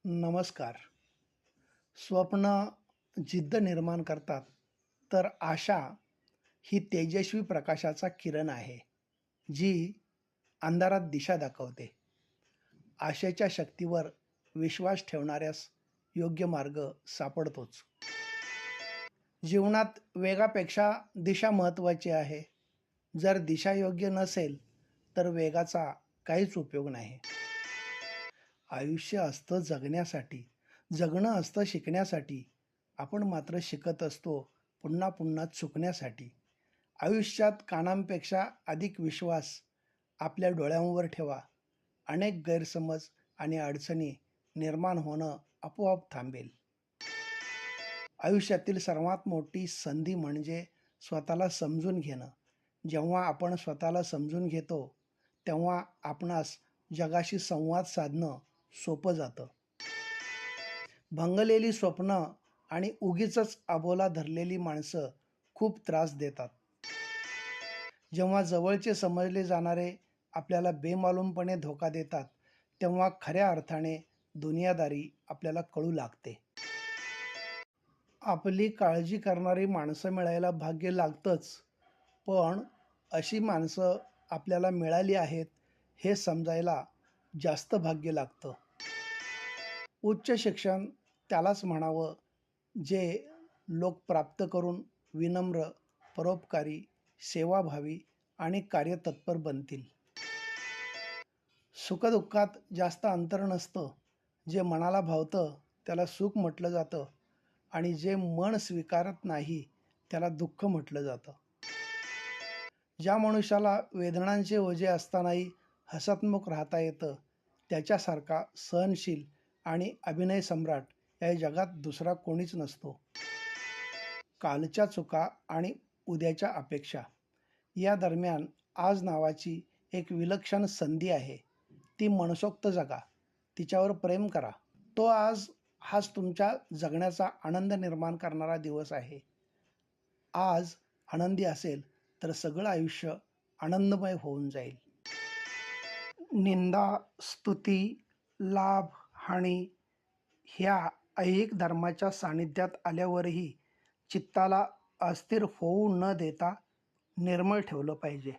नमस्कार. स्वप्न जिद्द निर्माण करतात, तर आशा ही तेजस्वी प्रकाशाचा किरण आहे, जी अंधारात दिशा दाखवते. आशेच्या शक्तीवर विश्वास ठेवणाऱ्यास योग्य मार्ग सापडतोच. जीवनात वेगापेक्षा दिशा महत्त्वाची आहे. जर दिशा योग्य नसेल, तर वेगाचा काहीच उपयोग नाही. आयुष्य असतं जगण्यासाठी, जगणं असतं शिकण्यासाठी. आपण मात्र शिकत असतो पुन्हा पुन्हा चुकण्यासाठी. आयुष्यात कानांपेक्षा अधिक विश्वास आपल्या डोळ्यांवर ठेवा. अनेक गैरसमज आणि अडचणी निर्माण होणं आपोआप थांबेल. आयुष्यातील सर्वात मोठी संधी म्हणजे स्वतःला समजून घेणं. जेव्हा आपण स्वतःला समजून घेतो, तेव्हा आपणास जगाशी संवाद साधणं सोपं जातं. भंगलेली स्वप्न आणि उगीचच अबोला धरलेली माणसं खूप त्रास देतात. जेव्हा जवळचे समजले जाणारे आपल्याला बेमालूमपणे धोका देतात, तेव्हा खऱ्या अर्थाने दुनियादारी आपल्याला कळू लागते. आपली काळजी करणारी माणसं मिळायला भाग्य लागतंच, पण अशी माणसं आपल्याला मिळाली आहेत हे समजायला जास्त भाग्य लागतं. उच्च शिक्षण त्यालाच म्हणावं जे लोक प्राप्त करून विनम्र, परोपकारी, सेवाभावी आणि कार्यतत्पर बनतील. सुखदुःखात जास्त अंतर नसतं. जे मनाला भावतं त्याला सुख म्हटलं जातं आणि जे मन स्वीकारत नाही त्याला दुःख म्हटलं जातं. ज्या मनुष्याला वेदनांचे ओझे असतानाही हसतमुख राहता येतं, त्याच्यासारखा सहनशील आणि अभिनय सम्राट या जगात दुसरा कोणीच नसतो. कालच्या चुका आणि उद्याच्या अपेक्षा या दरम्यान आज नावाची एक विलक्षण संधी आहे. ती मनसोक्त जगा, तिच्यावर प्रेम करा. तो आज हाच तुमच्या जगण्याचा आनंद निर्माण करणारा दिवस आहे. आज आनंदी असेल तर सगळं आयुष्य आनंदमय होऊन जाईल. निंदा, स्तुती, लाभ, हानी ह्या ऐहिक धर्माच्या सानिध्यात आल्यावरही चित्ताला अस्थिर होऊ न देता निर्मळ ठेवलं पाहिजे.